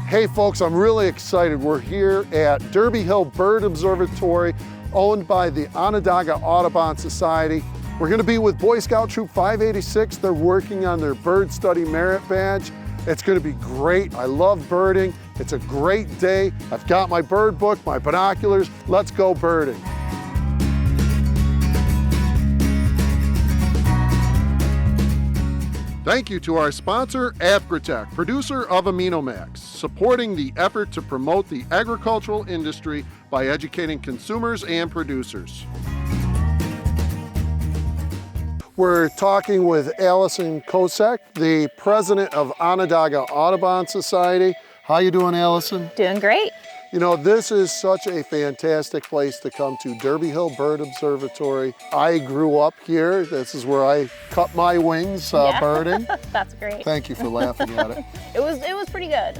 Hey folks, I'm really excited. We're here at Derby Hill Bird Observatory, owned by the Onondaga Audubon Society. We're gonna be with Boy Scout Troop 586. They're working on their Bird Study Merit Badge. It's gonna be great. I love birding. It's a great day. I've got my bird book, my binoculars. Let's go birding. Thank you to our sponsor, Apgritech, producer of AminoMax, supporting the effort to promote the agricultural industry by educating consumers and producers. We're talking with Allison Kosek, the president of Onondaga Audubon Society. How you doing, Allison? Doing great. You know, this is such a fantastic place to come to, Derby Hill Bird Observatory. I grew up here. This is where I cut my wings birding. That's great. Thank you for laughing at it. It was pretty good.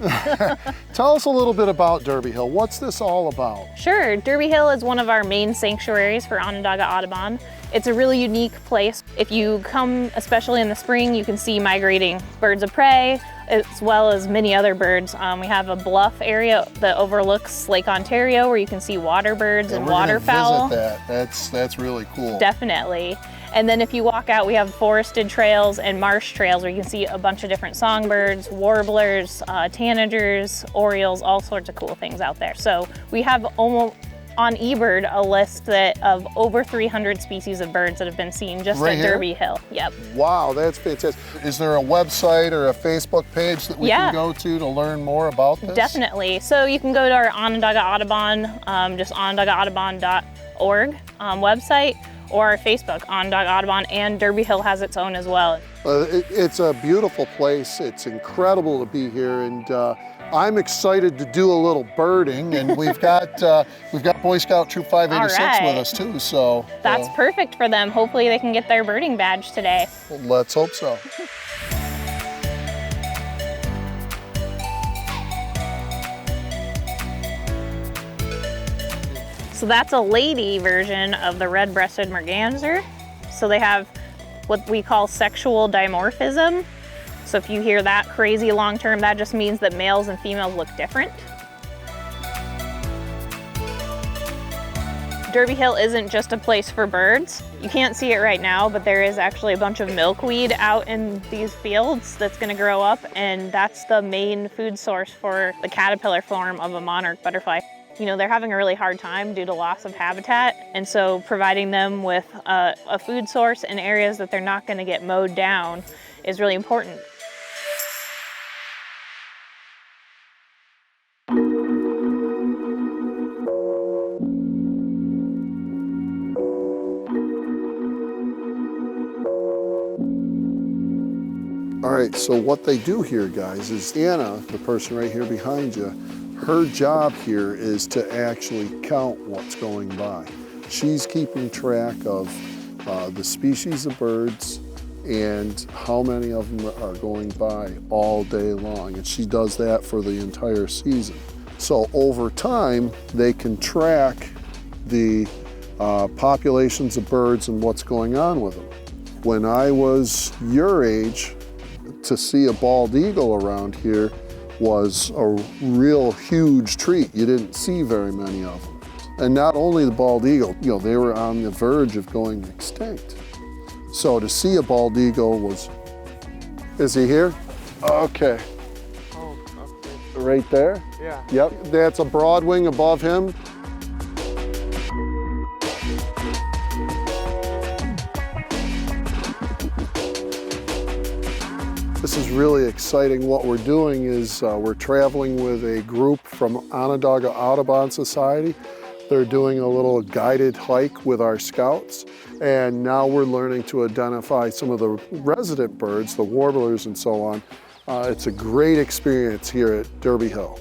Tell us a little bit about Derby Hill. What's this all about? Sure. Derby Hill is one of our main sanctuaries for Onondaga Audubon. It's a really unique place. If you come, especially in the spring, you can see migrating birds of prey, as well as many other birds. We have a bluff area that overlooks Lake Ontario where you can see water birds and waterfowl. Visit that. That's really cool. Definitely. And then if you walk out, we have forested trails and marsh trails where you can see a bunch of different songbirds, warblers, tanagers, orioles, all sorts of cool things out there. So we have almost on eBird a list of over 300 species of birds that have been seen just at Derby Hill. Yep. Wow, that's fantastic. Is there a website or a Facebook page that we can go to learn more about this? Definitely. So you can go to our Onondaga Audubon, just onondagaaudubon.org website, or our Facebook, Onondaga Audubon, and Derby Hill has its own as well. It's a beautiful place. It's incredible to be here, and I'm excited to do a little birding, and we've got Boy Scout Troop 586 with us too. So that's perfect for them. Hopefully they can get their birding badge today. Well, let's hope so. So that's a lady version of the red-breasted merganser. So they have what we call sexual dimorphism. So if you hear that crazy long term, that just means that males and females look different. Derby Hill isn't just a place for birds. You can't see it right now, but there is actually a bunch of milkweed out in these fields that's gonna grow up, and that's the main food source for the caterpillar form of a monarch butterfly. You know, they're having a really hard time due to loss of habitat, and so providing them with a food source in areas that they're not gonna get mowed down is really important. All right, so what they do here, guys, is Anna, the person right here behind you, her job here is to actually count what's going by. She's keeping track of the species of birds and how many of them are going by all day long, and she does that for the entire season. So over time, they can track the populations of birds and what's going on with them. When I was your age, to see a bald eagle around here was a real huge treat. You didn't see very many of them. And not only the bald eagle, you know, they were on the verge of going extinct. So to see a bald eagle was, is he here? Okay. Oh, okay. Right there? Yeah. Yep, that's a broadwing above him. This is really exciting. What we're doing is we're traveling with a group from Onondaga Audubon Society. They're doing a little guided hike with our scouts, and now we're learning to identify some of the resident birds, the warblers and so on. It's a great experience here at Derby Hill.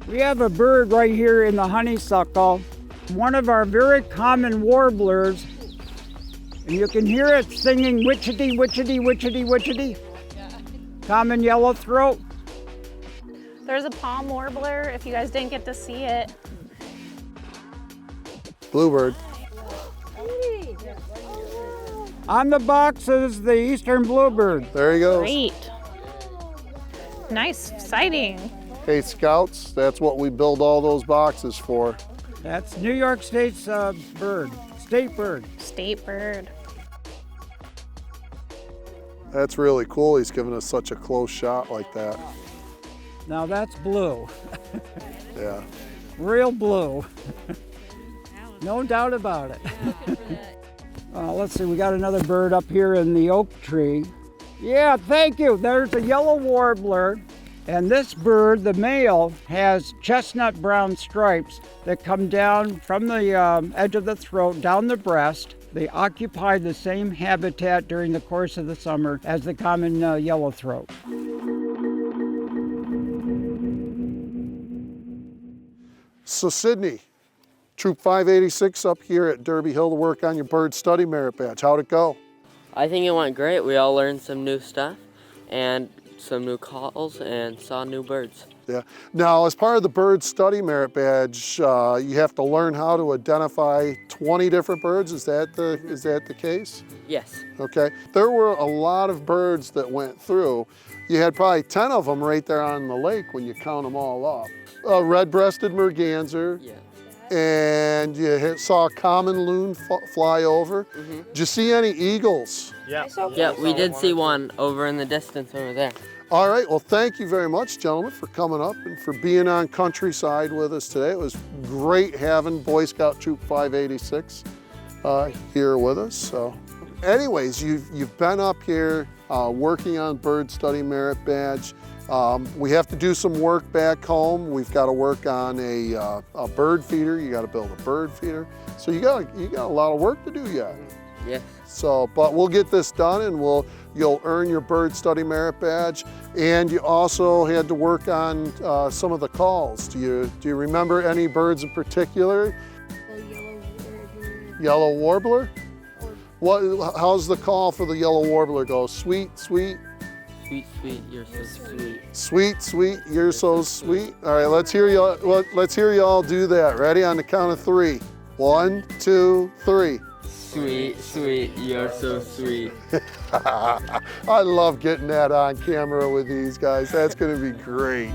We have a bird right here in the honeysuckle, one of our very common warblers. And you can hear it singing witchety, witchety, witchety, witchety. Yeah. Common yellowthroat. There's a palm warbler, if you guys didn't get to see it. Bluebird. On the box is the eastern bluebird. There he goes. Great. Nice, exciting. Hey, Scouts, that's what we build all those boxes for. That's New York State's bird, state bird. State bird. That's really cool. He's giving us such a close shot like that. Now that's blue, Yeah. real blue. No doubt about it. Let's see, we got another bird up here in the oak tree. Yeah, thank you. There's a yellow warbler. And this bird, the male, has chestnut brown stripes that come down from the edge of the throat, down the breast. They occupy the same habitat during the course of the summer as the common yellowthroat. So Sydney, Troop 586 up here at Derby Hill to work on your bird study merit badge. How'd it go? I think it went great. We all learned some new stuff and some new calls and saw new birds. Yeah. Now, as part of the bird study merit badge, you have to learn how to identify 20 different birds. Is that the case? Yes. Okay. There were a lot of birds that went through. You had probably 10 of them right there on the lake when you count them all up. A red-breasted merganser. Yeah. And you saw a common loon fly over. Did you see any eagles? Yeah, we did see one over in the distance over there. All right, well, thank you very much, gentlemen, for coming up and for being on Countryside with us today. It was great having Boy Scout Troop 586 here with us. So, anyways, you've been up here working on bird study merit badge. We have to do some work back home. We've got to work on a bird feeder. You got to build a bird feeder. So you got a lot of work to do yet. Yes. So, but we'll get this done, and you'll earn your bird study merit badge. And you also had to work on some of the calls. Do you remember any birds in particular? The Yellow warbler. How's the call for the yellow warbler go? Sweet, sweet. Sweet, sweet, you're so sweet. Sweet, sweet, you're so sweet. All right, let's hear you all do that. Ready? On the count of 3. 1, 2, 3. Sweet, sweet, you're so sweet. I love getting that on camera with these guys. That's gonna be great.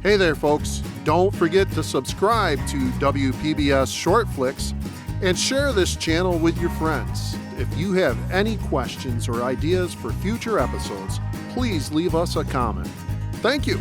Hey there, folks. Don't forget to subscribe to WPBS Short Flicks and share this channel with your friends. If you have any questions or ideas for future episodes, please leave us a comment. Thank you.